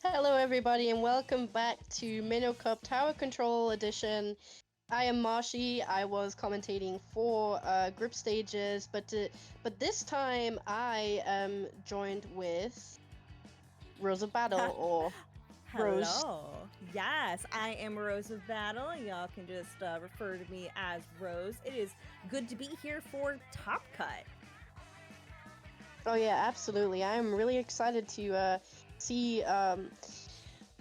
Hello, everybody, and welcome back to Minnow Cup Tower Control Edition. I am Marshy. I was commentating for group stages, but this time I am joined with Rose of Battle or Rose. Hello. Yes, I am Rose of Battle. Y'all can just refer to me as Rose. It is good to be here for Top Cut. Oh yeah, absolutely. I am really excited to see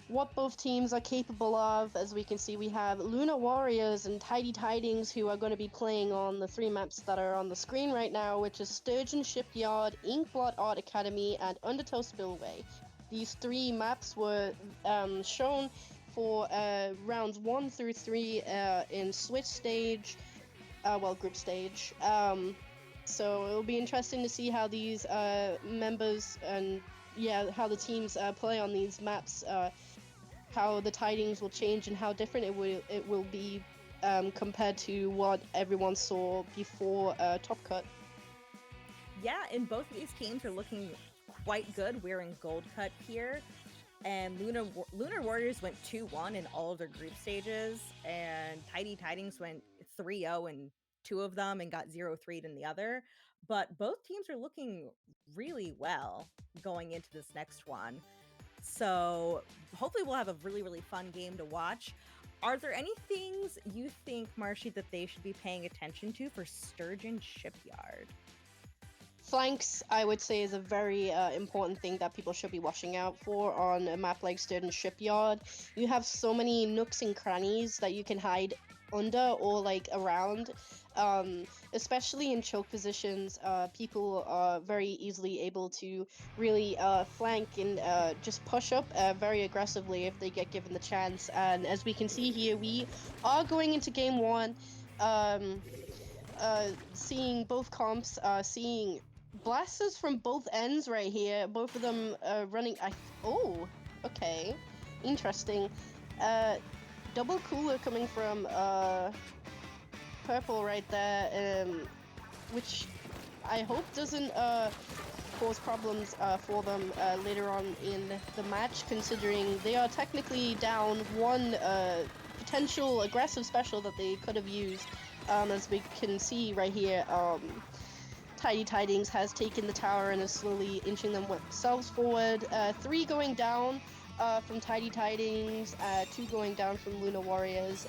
what both teams are capable of. As we can see, we have Lunar Warriors and Tidings who are going to be playing on the three maps that are on the screen right now, which is Sturgeon, Shipyard, Inkblot Art Academy, and Undertow Spillway. These three maps were shown for rounds 1 through 3 in Switch stage, group stage. So it'll be interesting to see how these members and how the teams play on these maps. How the tidings will change and how different it will be compared to what everyone saw before Top Cut. Yeah, and both of these teams are looking quite good. We're in Gold Cut here. And Lunar Warriors went 2-1 in all of their group stages, and Tidings went 3-0 in two of them and got 0-3 in the other. But both teams are looking really well going into this next one. So hopefully we'll have a really, really fun game to watch. Are there any things you think, Marshy, that they should be paying attention to for Sturgeon Shipyard? Flanks, I would say, is a very important thing that people should be watching out for on a map like Sturgeon Shipyard. You have so many nooks and crannies that you can hide under or like around. Especially in choke positions, people are very easily able to really flank and just push up very aggressively if they get given the chance. And as we can see here, we are going into game one. Seeing both comps, seeing blasters from both ends right here. Both of them running. Oh, okay, interesting. Double cooler coming from purple right there, which I hope doesn't cause problems for them later on in the match, considering they are technically down one potential aggressive special that they could have used. As we can see right here, Tidings has taken the tower and is slowly inching themselves forward. 3 going down from Tidings, 2 going down from Lunar Warriors.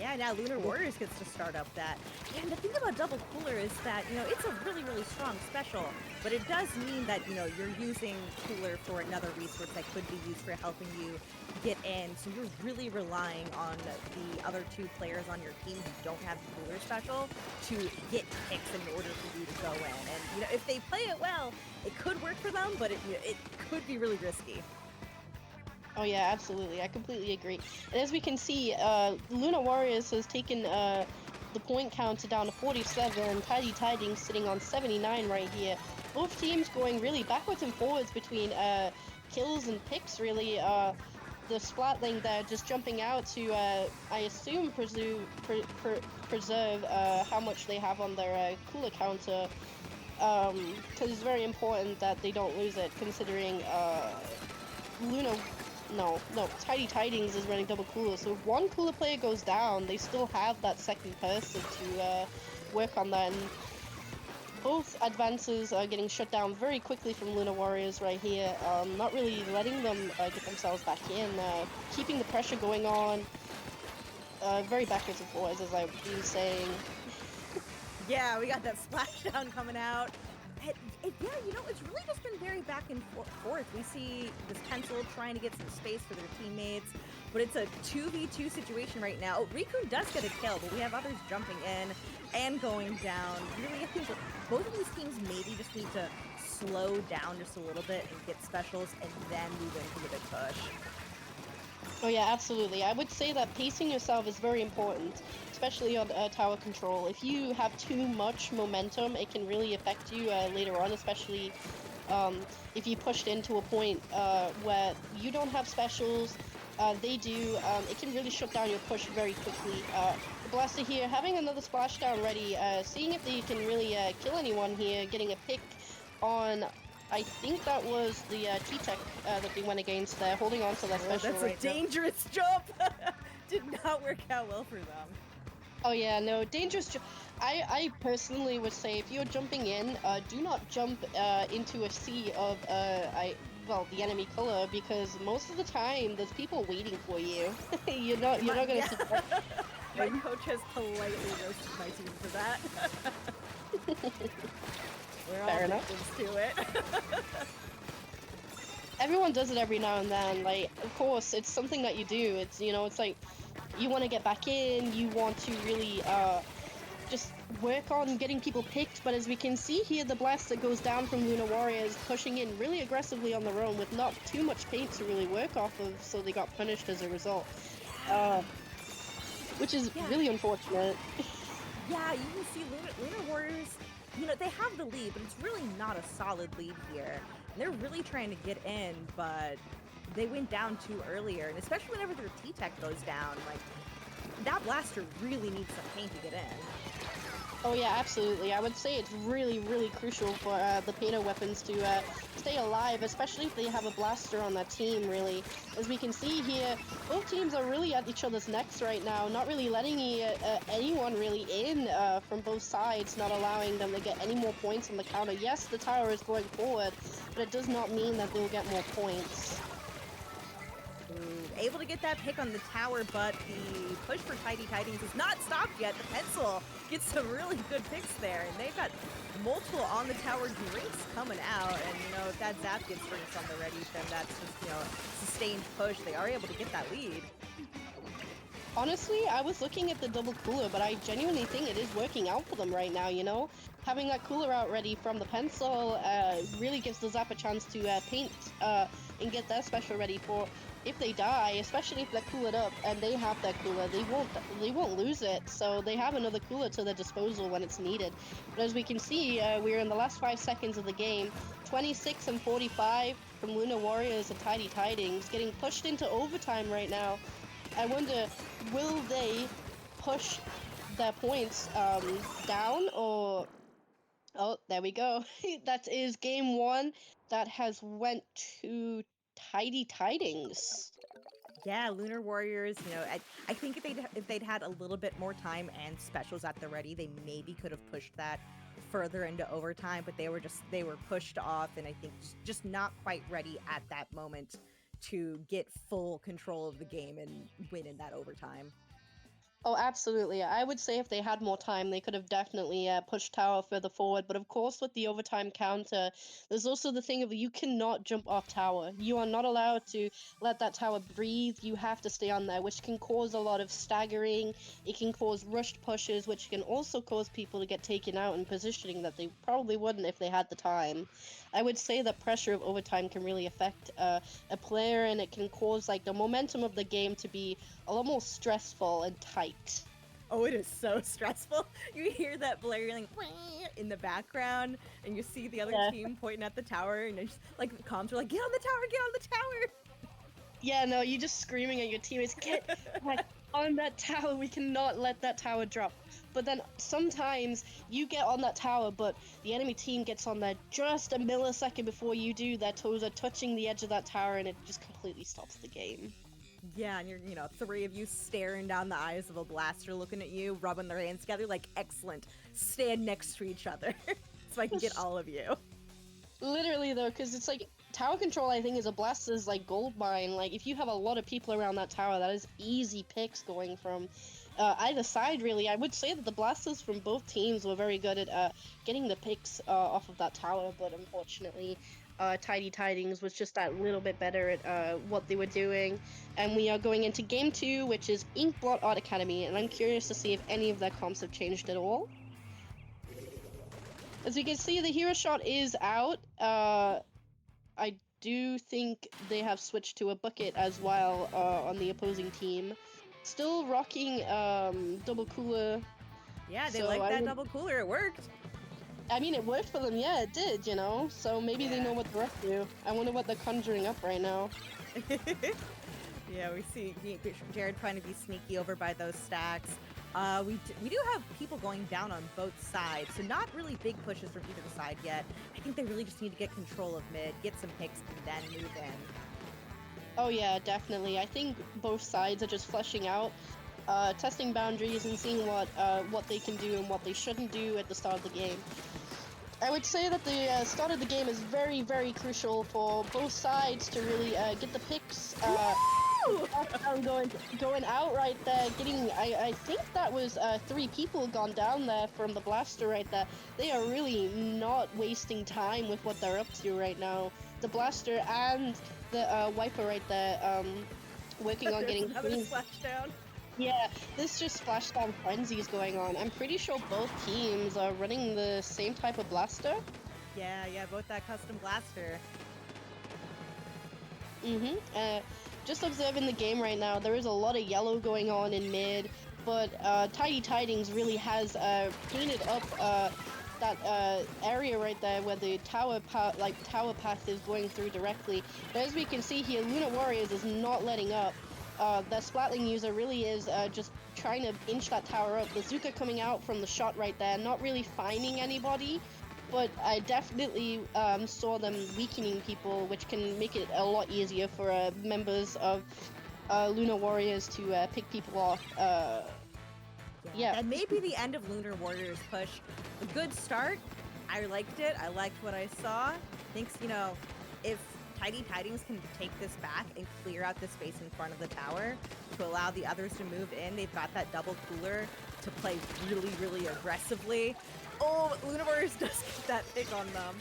Yeah, now Lunar Warriors gets to start up that. And the thing about Double Cooler is that, it's a really, really strong special, but it does mean that, you're using Cooler for another resource that could be used for helping you get in. So you're really relying on the other two players on your team who don't have the Cooler special to get picks in order for you to go in. And, if they play it well, it could work for them, but it could be really risky. Oh yeah, absolutely. I completely agree. And as we can see, Luna Warriors has taken the point counter down to 47. Tidings sitting on 79 right here. Both teams going really backwards and forwards between kills and picks, really. The Splatling there just jumping out to, I assume, preserve how much they have on their cooler counter. Because it's very important that they don't lose it, considering Luna... No, Tidings is running double cooler, so if one cooler player goes down, they still have that second person to work on that, and both advances are getting shut down very quickly from Lunar Warriors right here, not really letting them get themselves back in, keeping the pressure going on, very backwards and forwards, as I've been saying. Yeah, we got that splashdown coming out. It's really just been very back and forth. We see this Pencil trying to get some space for their teammates, but it's a 2v2 situation right now. Rikun does get a kill, but we have others jumping in and going down. Really, I think both of these teams maybe just need to slow down just a little bit and get specials and then move into the big push. Oh yeah, absolutely. I would say that pacing yourself is very important, especially on tower control. If you have too much momentum, it can really affect you later on, especially if you pushed into a point where you don't have specials, they do. It can really shut down your push very quickly. The Blaster here having another splashdown ready, seeing if they can really kill anyone here, getting a pick on I think that was the T-Tech that they went against there, holding on to that special That's right a dangerous jump. Did not work out well for them. now. Oh yeah, no, dangerous. I personally would say if you're jumping in, do not jump into a sea of the enemy color, because most of the time there's people waiting for you. you're not gonna Yeah. see. My coach has politely roasted my team for that. We're all Fair enough. victims to it. Everyone does it every now and then. Like, of course, it's something that you do. It's it's like you want to get back in. You want to really just work on getting people picked. But as we can see here, the blast that goes down from Lunar Warriors pushing in really aggressively on their own with not too much paint to really work off of, so they got punished as a result. Which is really unfortunate. Yeah, you can see Lunar Warriors, they have the lead, but it's really not a solid lead here. And they're really trying to get in, but they went down too earlier. And especially whenever their T-Tech goes down, like, that blaster really needs some paint to get in. Oh yeah, absolutely. I would say it's really, really crucial for the Painter weapons to stay alive, especially if they have a blaster on that team, really. As we can see here, both teams are really at each other's necks right now, not really letting anyone really in from both sides, not allowing them to get any more points on the counter. Yes, the tower is going forward, but it does not mean that they'll get more points. Able to get that pick on the tower, but the push for Tidings is not stopped yet. The pencil gets some really good picks there, and they've got multiple on the tower drinks coming out. And if that Zap gets drinks on the ready, then that's just sustained push. They are able to get that lead. Honestly, I was looking at the double cooler, but I genuinely think it is working out for them right now, Having that cooler out ready from the pencil really gives the Zap a chance to paint and get their special ready for if they die, especially if they're coolered up and they have their cooler, they won't lose it. So they have another cooler to their disposal when it's needed. But as we can see, we're in the last 5 seconds of the game. 26 and 45 from Lunar Warriors and Tidings getting pushed into overtime right now. I wonder, will they push their points down, or... Oh, there we go. That is game 1 that has went to Tidings. Yeah, Lunar Warriors, I think if they'd had a little bit more time and specials at the ready, they maybe could have pushed that further into overtime, but they were pushed off, and I think just not quite ready at that moment to get full control of the game and win in that overtime. Oh, absolutely. I would say if they had more time, they could have definitely pushed tower further forward. But of course, with the overtime counter, there's also the thing of you cannot jump off tower. You are not allowed to let that tower breathe. You have to stay on there, which can cause a lot of staggering. It can cause rushed pushes, which can also cause people to get taken out in positioning that they probably wouldn't if they had the time. I would say the pressure of overtime can really affect a player, and it can cause the momentum of the game to be a lot more stressful and tight. Oh, it is so stressful. You hear that blaring in the background, and you see the other team pointing at the tower, and it's the comms are like, get on the tower, get on the tower! Yeah, no, you're just screaming at your teammates, get on that tower, we cannot let that tower drop. But then sometimes you get on that tower, but the enemy team gets on there just a millisecond before you do. Their toes are touching the edge of that tower, and it just completely stops the game. Yeah, and you're, 3 of you staring down the eyes of a blaster looking at you, rubbing their hands together, excellent. Stand next to each other so I can get all of you. Literally, though, because it's tower control, I think, is a blaster's gold mine. If you have a lot of people around that tower, that is easy picks going from either side, really. I would say that the blasters from both teams were very good at getting the picks off of that tower, but unfortunately, Tidings was just that little bit better at what they were doing. And we are going into game 2, which is Inkblot Art Academy, and I'm curious to see if any of their comps have changed at all. As you can see, the hero shot is out. I do think they have switched to a bucket as well on the opposing team. Still rocking double cooler. Yeah, they like that double cooler. It worked. I mean, it worked for them. Yeah, it did, So maybe they know what they're up to. I wonder what they're conjuring up right now. Yeah, we see Jared trying to be sneaky over by those stacks. We do have people going down on both sides, so not really big pushes from either side yet. I think they really just need to get control of mid, get some picks, and then move in. Oh yeah, definitely. I think both sides are just fleshing out, testing boundaries and seeing what they can do and what they shouldn't do at the start of the game. I would say that the start of the game is very, very crucial for both sides to really get the picks. Going out right there, getting. I think that was 3 people gone down there from the blaster right there. They are really not wasting time with what they're up to right now. The blaster and the wiper right there, working on getting another splashdown. Yeah, this just splashdown frenzy is going on. I'm pretty sure both teams are running the same type of blaster. Yeah, both that custom blaster. Just observing the game right now, there is a lot of yellow going on in mid, but Tidings really has painted up that area right there where the tower path is going through directly. But as we can see here, Lunar Warriors is not letting up. The Splatling user really is just trying to inch that tower up. The Zuka coming out from the shot right there, not really finding anybody, but I definitely saw them weakening people, which can make it a lot easier for members of Lunar Warriors to pick people off. Yeah. That may be the end of Lunar Warriors push. A good start. I liked it. I liked what I saw. Thinks, if Tidings can take this back and clear out the space in front of the tower to allow the others to move in, they've got that double cooler to play really, really aggressively. Oh, Lunar Warriors does get that pick on them.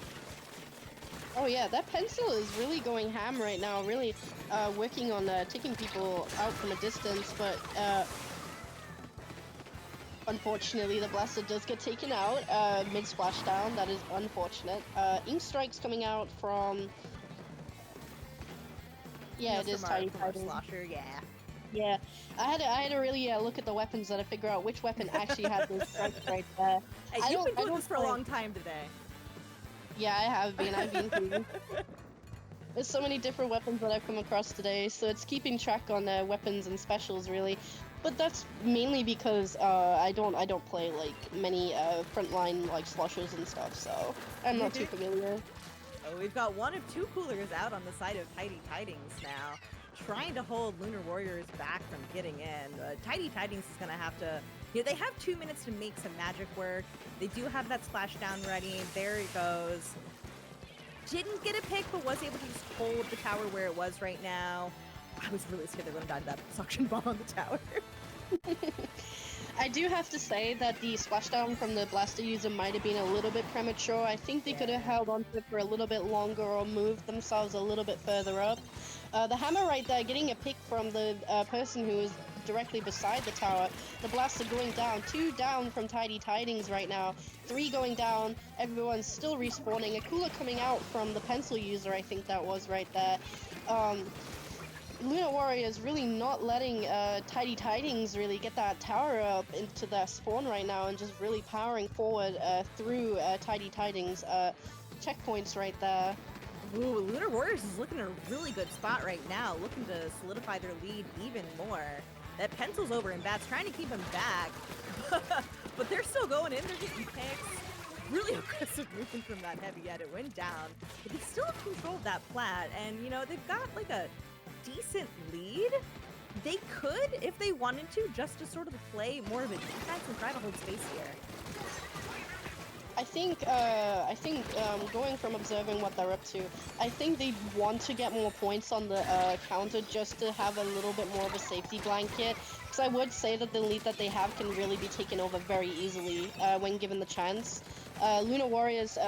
Oh yeah, that pencil is really going ham right now, really working on taking people out from a distance, but unfortunately the blaster does get taken out mid splashdown. That is unfortunate. Ink Strike's coming out from... Yeah, it is Tidings. Slosher, yeah. Yeah, I had to really look at the weapons to figure out which weapon actually had those strikes right there. Hey, you've been doing this for a long time today. Yeah, I have been. I've been through. There's so many different weapons that I've come across today, so it's keeping track on weapons and specials really. But that's mainly because I don't play like many frontline like sloshers and stuff, so I'm not too familiar. Oh, we've got 1 of 2 coolers out on the side of Tidings now, trying to hold Lunar Warriors back from getting in. Tidings is going to have to... they have 2 minutes to make some magic work. They do have that splashdown ready. There it goes. Didn't get a pick, but was able to just hold the tower where it was right now. I was really scared they would have died to that suction bomb on the tower. I do have to say that the splashdown from the blaster user might have been a little bit premature. I think they could have held on to it for a little bit longer or moved themselves a little bit further up. The hammer right there, getting a pick from the person who is directly beside the tower. The blaster going down. 2 down from Tidings right now. 3 going down. Everyone's still respawning. A cooler coming out from the pencil user, I think that was right there. Lunar Warrior is really not letting Tidings really get that tower up into their spawn right now and just really powering forward through Tidings checkpoints right there. Ooh, Lunar Warriors is looking in a really good spot right now, looking to solidify their lead even more. That pencil's over and Bat's trying to keep him back, but they're still going in, they're getting picks. Really aggressive movement from that heavy, yet it went down. But they still have control of that plat, and they've got like a decent lead. They could, if they wanted to, just to sort of play more of a defense and try to hold space here. I think going from observing what they're up to, I think they want to get more points on the counter just to have a little bit more of a safety blanket. Because I would say that the lead that they have can really be taken over very easily when given the chance. Lunar Warriors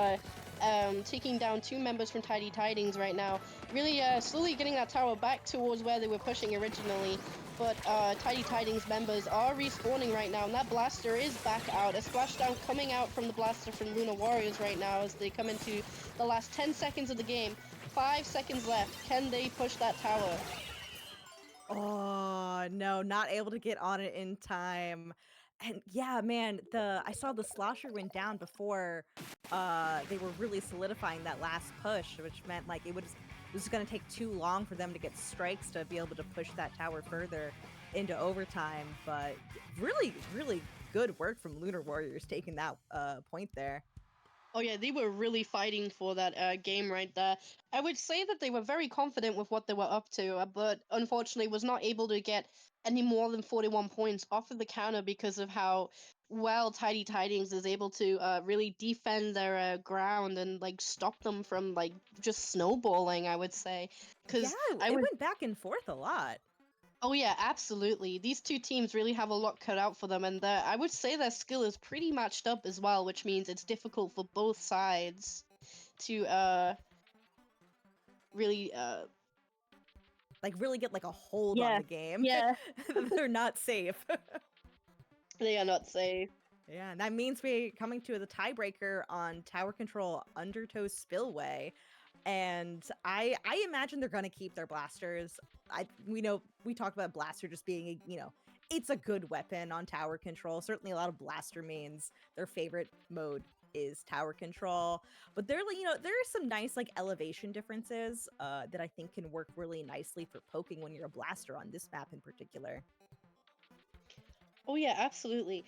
taking down 2 members from Tidings right now, really slowly getting that tower back towards where they were pushing originally. But Tidings members are respawning right now, and that blaster is back out. A splashdown coming out from the blaster from Lunar Warriors right now as they come into the last 10 seconds of the game. 5 seconds left. Can they push that tower? Oh, no, not able to get on it in time. And yeah, man, I saw the slosher went down before they were really solidifying that last push, which meant like it was going to take too long for them to get strikes to be able to push that tower further. into overtime, but really, really good work from Lunar Warriors taking that point there. Oh yeah, they were really fighting for that game right there. I would say that they were very confident with what they were up to, but unfortunately was not able to get any more than 41 points off of the counter because of how well Tidings is able to really defend their ground and like stop them from like just snowballing, I would say. Yeah, Because it went back and forth a lot. Oh yeah, absolutely. These two teams really have a lot cut out for them, and I would say their skill is pretty matched up as well, which means it's difficult for both sides to really Like really get like a hold on yeah, the game. yeah. They're not safe. They are not safe. Yeah, and that means we're coming to the tiebreaker on tower control Undertow Spillway. And I imagine they're gonna keep their blasters. We know we talk about blaster just being it's a good weapon on tower control. Certainly a lot of blaster mains, their favorite mode is tower control. But there are some nice like elevation differences that I think can work really nicely for poking when you're a blaster on this map in particular. Oh yeah, absolutely.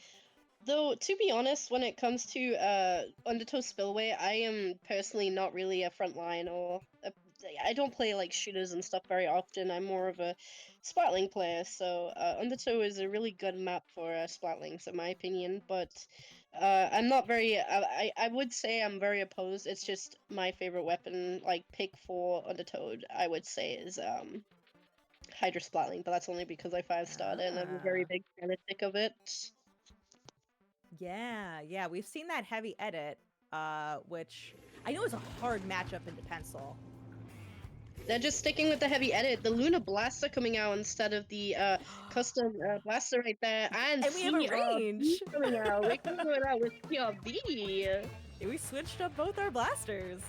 Though, to be honest, when it comes to Undertow Spillway, I am personally not really a frontline I don't play like shooters and stuff very often. I'm more of a splatling player, so Undertow is a really good map for splatlings, in my opinion. But I'm not very. I would say I'm very opposed. It's just my favorite weapon, like pick for Undertow. I would say is Hydra Splatling, but that's only because I 5-starred and I'm a very Ah. big fanatic of it. Yeah, we've seen that heavy edit, which I know is a hard matchup into pencil. They're just sticking with the heavy edit. The Luna Blaster coming out instead of the custom blaster right there, and And we have a range. coming out. We're coming out with CRB. We switched up both our blasters.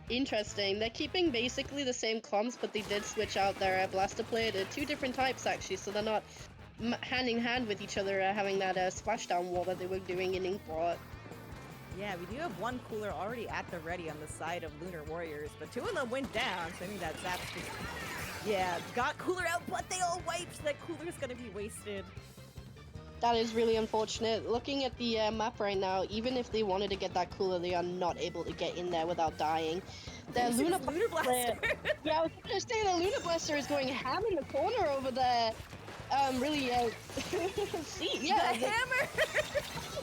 Interesting. They're keeping basically the same comps, but they did switch out their blaster player to two different types actually, so they're not hand in hand with each other, having that splashdown wall that they were doing in Inkblot. Yeah, we do have one cooler already at the ready on the side of Lunar Warriors, but two of them went down, so I think that Zap's just... Yeah, got cooler out, but they all wiped! That cooler's gonna be wasted. That is really unfortunate. Looking at the map right now, even if they wanted to get that cooler, they are not able to get in there without dying. The Lunar Blaster! Yeah, I was gonna say the Lunar Blaster is going ham in the corner over there. Really, see, yeah. The hammer!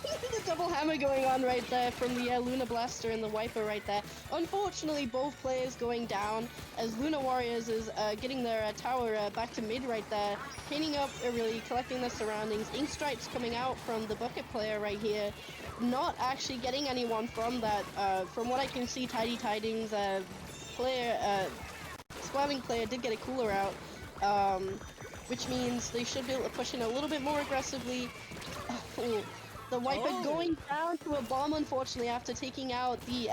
The double hammer going on right there from the Lunar Blaster and the Wiper right there. Unfortunately, both players going down as Lunar Warriors is getting their tower back to mid right there, cleaning up, really collecting their surroundings. Ink Stripes coming out from the bucket player right here, not actually getting anyone from that. From what I can see, Tidings player, Squabbing player did get a cooler out, which means they should be able to push in a little bit more aggressively. The Wiper going down to a bomb, unfortunately, after taking out the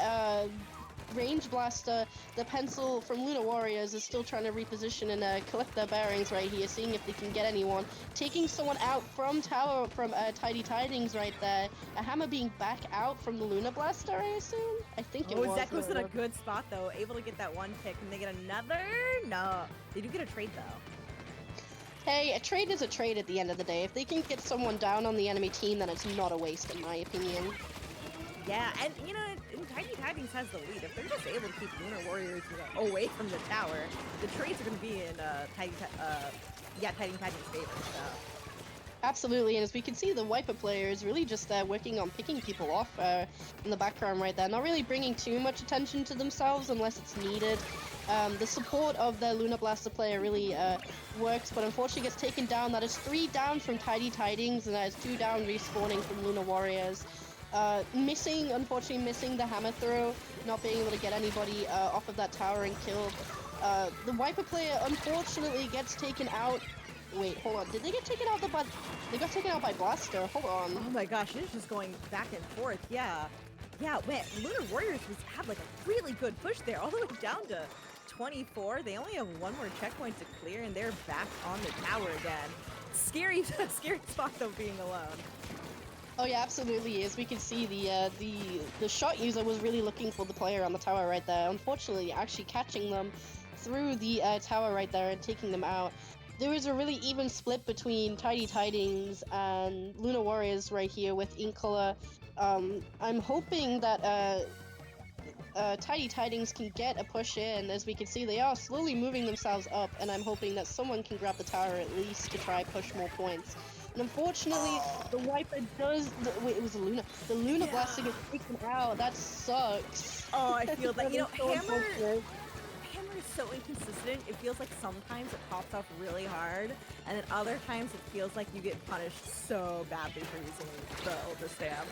range blaster. The pencil from Lunar Warriors is still trying to reposition and collect their bearings right here, seeing if they can get anyone. Taking someone out from tower from Tidings right there. A hammer being back out from the Lunar Blaster, I assume? I think it was. Zek was in a good spot, though. Able to get that one pick. Can they get another? No. They do get a trade, though. Hey, a trade is a trade at the end of the day. If they can get someone down on the enemy team, then it's not a waste, in my opinion. Yeah, and Tidings has the lead. If they're just able to keep Lunar Warriors away from the tower, the trades are going to be in Tidings' favor. So. Absolutely, and as we can see, the Wiper player is really just working on picking people off in the background right there, not really bringing too much attention to themselves unless it's needed. The support of the Lunar Blaster player really works, but unfortunately gets taken down. That is 3 down from Tidings, and that is 2 down respawning from Lunar Warriors. Unfortunately missing the hammer throw, not being able to get anybody off of that tower and killed. The Wiper player unfortunately gets taken out. Wait, hold on. Did they get taken out they got taken out by Blaster. Hold on. Oh my gosh, it is just going back and forth. Yeah, man, Lunar Warriors had like a really good push there, all the way down to 24. They only have one more checkpoint to clear, and they're back on the tower again. Scary spot though, being alone. Oh yeah, absolutely. As we can see, the shot user was really looking for the player on the tower right there. Unfortunately, actually catching them through the tower right there and taking them out. there is a really even split between Tidings and Lunar Warriors right here with Inkcolor. I'm hoping that Tidings can get a push in. As we can see, they are slowly moving themselves up, and I'm hoping that someone can grab the tower at least to try push more points. And unfortunately, the Wiper does. Wait, it was the Luna. The Luna Blaster gets taken out. That sucks. Oh, I feel that. You know, So Hammer unfortunate. is so inconsistent. It feels like sometimes it pops off really hard, and then other times it feels like you get punished so badly for using the Ultra Stamp.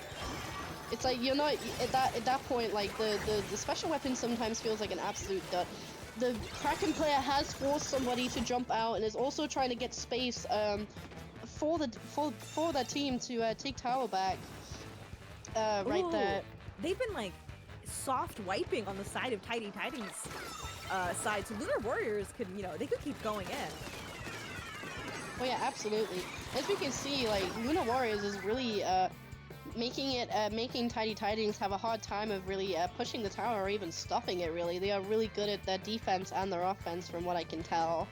It's like you're not at that point. Like the special weapon sometimes feels like an absolute dud. The Kraken player has forced somebody to jump out and is also trying to get space for that team to take tower back. Right there. They've been like soft wiping on the side of Tidings side, so Lunar Warriors could, you know, they could keep going in. Oh yeah, absolutely. As we can see, like Lunar Warriors is really making Tidings have a hard time of really pushing the tower or even stopping it. Really, they are really good at their defense and their offense, from what I can tell.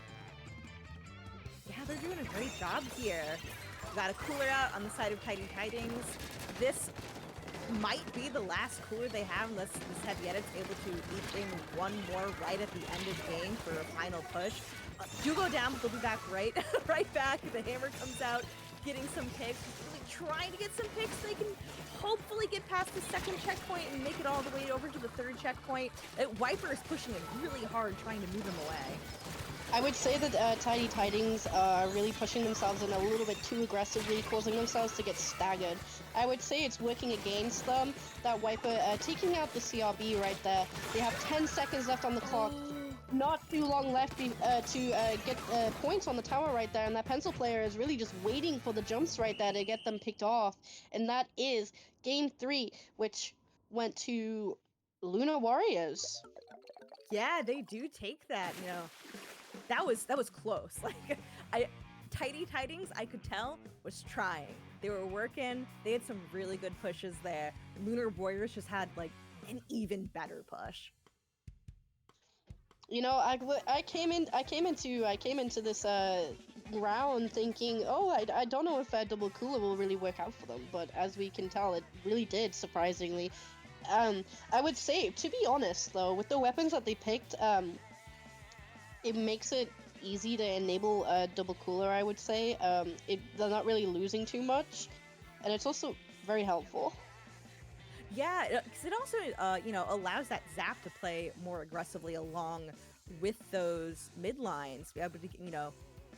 Yeah, they're doing a great job here. Got a cooler out on the side of Tidings. This might be the last cooler they have unless this Heavy Edit's able to eke in one more right at the end of the game for a final push. Do go down, but they'll be back right back. The Hammer comes out, getting some picks, really trying to get some picks. They can hopefully get past the second checkpoint and make it all the way over to the third checkpoint. Wiper is pushing it really hard, trying to move him away. I would say that Tidings are really pushing themselves in a little bit too aggressively, causing themselves to get staggered. I would say it's working against them. That Wiper taking out the CRB right there. They have 10 seconds left on the clock. Not too long left to get points on the tower right there, and that pencil player is really just waiting for the jumps right there to get them picked off. And that is game 3, which went to Lunar Warriors. Yeah, they do take that, you know. That was close. Like Tidings, I could tell, was trying. They were working. They had some really good pushes there. Lunar Warriors just had like an even better push. You know, I came into this round thinking, oh, I don't know if that double cooler will really work out for them, but as we can tell, it really did, surprisingly. I would say, to be honest though, with the weapons that they picked, it makes it easy to enable a double cooler, I would say. They're not really losing too much, and it's also very helpful. Yeah, because it also, you know, allows that Zap to play more aggressively along with those mid lines, be able to, you know,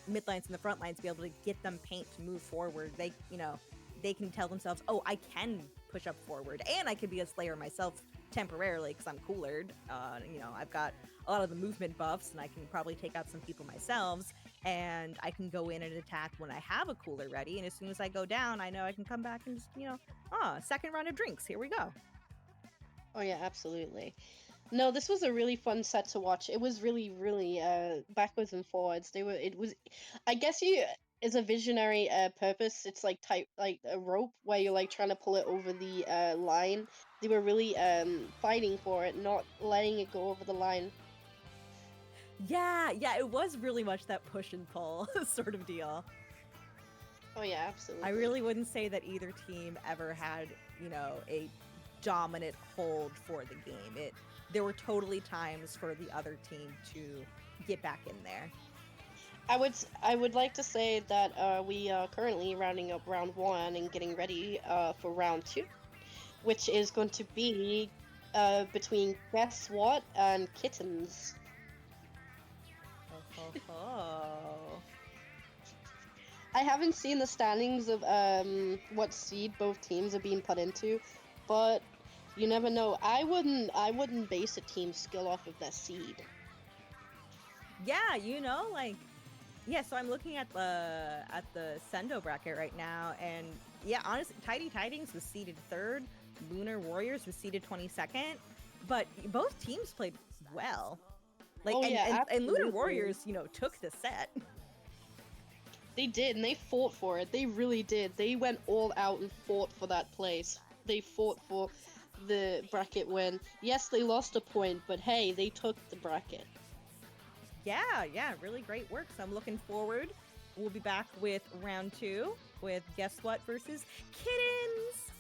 mid lines and the front lines, be able to get them paint to move forward. They, you know, they can tell themselves, oh, I can push up forward, and I can be a Slayer myself temporarily because I'm coolered. You know, I've got a lot of the movement buffs, and I can probably take out some people myself, and I can go in and attack when I have a cooler ready, and as soon as I go down, I know I can come back and just, you know, second round of drinks, here we go. Oh yeah, absolutely. No, this was a really fun set to watch. It was really, really backwards and forwards. It was, I guess as a visionary purpose, it's like a rope where you're like trying to pull it over the line. They were really fighting for it, not letting it go over the line. Yeah, it was really much that push and pull sort of deal. Oh yeah, absolutely. I really wouldn't say that either team ever had, you know, a dominant hold for the game. There were totally times for the other team to get back in there. I would like to say that we are currently rounding up round 1 and getting ready for round 2, which is going to be between Guess What and Kittens. I haven't seen the standings of what seed both teams are being put into, but you never know. I wouldn't base a team's skill off of their seed. Yeah, you know, like, yeah. So I'm looking at the Sendo bracket right now, and yeah, honestly, Tidings was seeded 3rd, Lunar Warriors was seeded 22nd, but both teams played well. Like, and Lunar Warriors, you know, took the set. They did, and they fought for it. They really did. They went all out and fought for that place. They fought for the bracket win. Yes, they lost a point, but hey, they took the bracket. Yeah, really great work. So I'm looking forward. We'll be back with round 2 with Guess What versus Kittens.